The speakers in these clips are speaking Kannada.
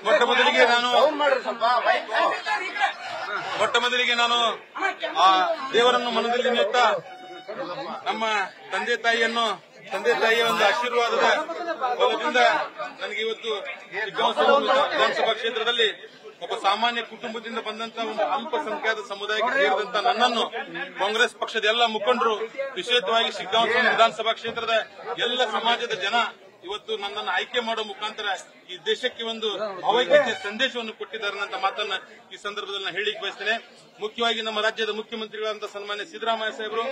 ಮೊಟ್ಟ ಮೊದಲಿಗೆ ನಾನು ಆ ದೇವರನ್ನು ಮನದಲ್ಲಿ ನಿಂತ ನಮ್ಮ ತಂದೆ ತಾಯಿಯ ಒಂದು ಆಶೀರ್ವಾದದ ಬಲದಿಂದ ನನಗೆ ಇವತ್ತು ವಿಧಾನಸಭಾ ಕ್ಷೇತ್ರದಲ್ಲಿ ಒಬ್ಬ ಸಾಮಾನ್ಯ ಕುಟುಂಬದಿಂದ ಬಂದಂತಹ ಒಂದು ಅಲ್ಪಸಂಖ್ಯಾತ ಸಮುದಾಯಕ್ಕೆ ಸೇರಿದಂತ ನನ್ನನ್ನು ಕಾಂಗ್ರೆಸ್ ಪಕ್ಷದ ಎಲ್ಲ ಮುಖಂಡರು, ವಿಶೇಷವಾಗಿ ಶಿಗ್ಗಾಂವ ವಿಧಾನಸಭಾ ಕ್ಷೇತ್ರದ ಎಲ್ಲ ಸಮಾಜದ ಜನ ಇವತ್ತು ನನ್ನನ್ನು ಆಯ್ಕೆ ಮಾಡುವ ಮುಖಾಂತರ ಈ ದೇಶಕ್ಕೆ ಒಂದು ಭಾವೈಕ್ಯತೆಯ ಸಂದೇಶವನ್ನು ಕೊಟ್ಟಿದ್ದಾರೆ ಅಂತ ಮಾತನ್ನ ಈ ಸಂದರ್ಭದಲ್ಲಿ ಹೇಳಿಕ್ಕೆ ಬಯಸ್ತೇನೆ. ಮುಖ್ಯವಾಗಿ ನಮ್ಮ ರಾಜ್ಯದ ಮುಖ್ಯಮಂತ್ರಿಗಳಾದಂತಹ ಸನ್ಮಾನ್ಯ ಸಿದ್ದರಾಮಯ್ಯ ಸಾಹೇಬರು,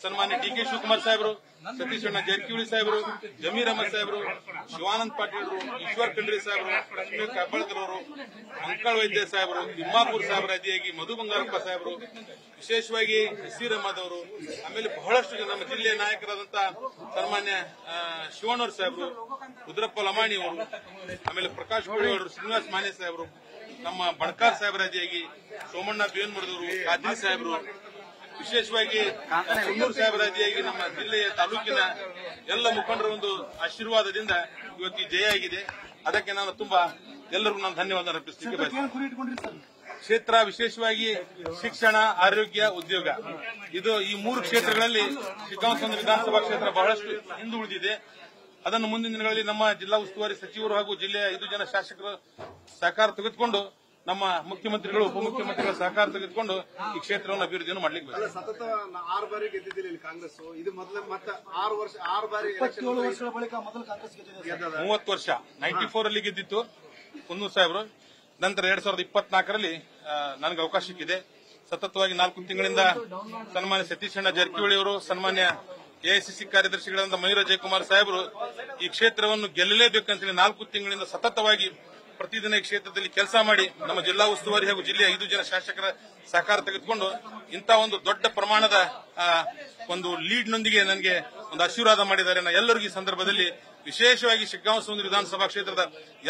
ಸನ್ಮಾನ್ಯ ಡಿ ಕೆ ಶಿವಕುಮಾರ್ ಸಾಹೇಬರು, ಸತೀಶ್ ಅಣ್ಣ ಜಾರಕಿಹೊಳಿ ಸಾಹೇಬರು, ಜಮೀರ್ ಅಹಮದ್ ಸಾಹೇಬರು, ಶಿವಾನಂದ್ ಪಾಟೀಲ್, ಈಶ್ವರ್ ಖಂಡ್ರೆ ಸಾಹೇಬರು, ಲಕ್ಷ್ಮೀ ಕಾಬಾಳ್ಕರ್ ಅವರು, ಅಂಕಲ್ ವೈದ್ಯ ಸಾಹೇಬರು, ತಿಮ್ಮಾಪುರ್ ಸಾಹೇಬರ ಅದಿಯಾಗಿ ಮಧು ಬಂಗಾರಪ್ಪ ಸಾಹೇಬರು, ವಿಶೇಷವಾಗಿ ನಸೀರ್ ಅಹಮದ್ ಅವರು, ಆಮೇಲೆ ಬಹಳಷ್ಟು ಜನ ನಮ್ಮ ಜಿಲ್ಲೆಯ ನಾಯಕರಾದಂತಹ ಸನ್ಮಾನ್ಯ ಶಿವಣ್ಣವ್ರ ಸಾಹೇಬರು, ರುದ್ರಪ್ಪ ಲಮಾಣಿ ಅವರು, ಆಮೇಲೆ ಪ್ರಕಾಶ್ ಕೋಳಿ ಅವರು, ಶ್ರೀನಿವಾಸ್ ಮಾನೆ ಸಾಹೇಬರು, ನಮ್ಮ ಬಣಕಾರ್ ಸಾಹೇಬರ ಅದಿಯಾಗಿ ಸೋಮಣ್ಣ ಬೇನ್ಮುಡದವರು, ಖಾದ್ರಿ ಸಾಹೇಬರು, ವಿಶೇಷವಾಗಿ ಸುಂದೂರ್ ಸಾಹೇಬರ ಅದಿಯಾಗಿ ನಮ್ಮ ಜಿಲ್ಲೆಯ ತಾಲೂಕಿನ ಎಲ್ಲ ಮುಖಂಡರ ಒಂದು ಆಶೀರ್ವಾದದಿಂದ ಇವತ್ತು ಈ ಜಯ ಆಗಿದೆ. ಅದಕ್ಕೆ ನಾನು ತುಂಬಾ ಎಲ್ಲರಿಗೂ ನಾನು ಧನ್ಯವಾದ ಅರ್ಪಿಸಲಿಕ್ಕೆ ಬಯಸ್ತೇನೆ. ಕ್ಷೇತ್ರ ವಿಶೇಷವಾಗಿ ಶಿಕ್ಷಣ, ಆರೋಗ್ಯ, ಉದ್ಯೋಗ, ಇದು ಈ 3 ಕ್ಷೇತ್ರಗಳಲ್ಲಿ ಶಿಗ್ಗಾಂವ ವಿಧಾನಸಭಾ ಕ್ಷೇತ್ರ ಬಹಳಷ್ಟು ಹಿಂದುಳಿದಿದೆ. ಅದನ್ನು ಮುಂದಿನ ದಿನಗಳಲ್ಲಿ ನಮ್ಮ ಜಿಲ್ಲಾ ಉಸ್ತುವಾರಿ ಸಚಿವರು ಹಾಗೂ ಜಿಲ್ಲೆಯ 5 ಜನ ಶಾಸಕರು ಸಹಕಾರ ತೆಗೆದುಕೊಂಡು, ನಮ್ಮ ಮುಖ್ಯಮಂತ್ರಿಗಳು, ಉಪಮುಖ್ಯಮಂತ್ರಿಗಳ ಸಹಕಾರ ತೆಗೆದುಕೊಂಡು ಈ ಕ್ಷೇತ್ರವನ್ನು ಅಭಿವೃದ್ಧಿಯನ್ನು ಮಾಡಲಿಕ್ಕೆ ಬೇಕು. ಸತತ 6 ಬಾರಿ ಗೆದ್ದಿದ್ದಿಲ್ಲ ಇಲ್ಲಿ ಕಾಂಗ್ರೆಸ್. ಇದು ಮೊದಲ ಮತ್ತೆ 6 ಬಾರಿ 27 ವರ್ಷಗಳ ಬಳಿಕ ಮೊದಲು ಕಾಂಗ್ರೆಸ್ ಗೆದ್ದಿದೆ. 30 ವರ್ಷ 94 ಅಲ್ಲಿ ಗೆದ್ದಿತ್ತು ಕುನ್ನೂರ್ ಸಾಹೇಬರು. ನಂತರ 2024ರಲ್ಲಿ ನನಗೆ ಅವಕಾಶ ಸಿಕ್ಕಿದೆ. ಸತತವಾಗಿ 4 ತಿಂಗಳಿಂದ ಸನ್ಮಾನ್ಯ ಸತೀಶ್ ಅಣ್ಣ ಜಾರಕಿಹೊಳಿ ಅವರು, ಸನ್ಮಾನ್ಯ ಎಐಸಿಸಿ ಕಾರ್ಯದರ್ಶಿಗಳಾದ ಮಯೂರ ಜಯಕುಮಾರ್ ಸಾಹೇಬರು ಈ ಕ್ಷೇತ್ರವನ್ನು ಗೆಲ್ಲಲೇಬೇಕಂತೇಳಿ 4 ತಿಂಗಳಿಂದ ಸತತವಾಗಿ ಪ್ರತಿದಿನ ಈ ಕ್ಷೇತ್ರದಲ್ಲಿ ಕೆಲಸ ಮಾಡಿ ನಮ್ಮ ಜಿಲ್ಲಾ ಉಸ್ತುವಾರಿ ಹಾಗೂ ಜಿಲ್ಲೆಯ 5 ಜನ ಶಾಸಕರ ಸಹಕಾರ ತೆಗೆದುಕೊಂಡು ಇಂಥ ಒಂದು ದೊಡ್ಡ ಪ್ರಮಾಣದ ಒಂದು ಲೀಡ್ನೊಂದಿಗೆ ನನಗೆ ಒಂದು ಆಶೀರ್ವಾದ ಮಾಡಿದ್ದಾರೆ. ಎಲ್ಲರಿಗೂ ಈ ಸಂದರ್ಭದಲ್ಲಿ ವಿಶೇಷವಾಗಿ ಶಿಗ್ಗಾಂವ ವಿಧಾನಸಭಾ ಕ್ಷೇತ್ರದ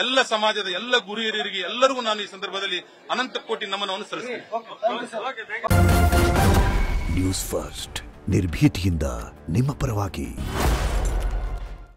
ಎಲ್ಲ ಸಮಾಜದ ಎಲ್ಲ ಗುರು ಹಿರಿಯರಿಗೆ ಎಲ್ಲರಿಗೂ ನಾನು ಈ ಸಂದರ್ಭದಲ್ಲಿ ಅನಂತ ಕೋಟಿ ನಮನವನ್ನು ಸಲ್ಲಿಸುತ್ತೇನೆ. ನ್ಯೂಸ್ ಫಸ್ಟ್ ನಿರ್ಭೀತಿಯಿಂದ ನಿಮ್ಮ ಪರವಾಗಿ.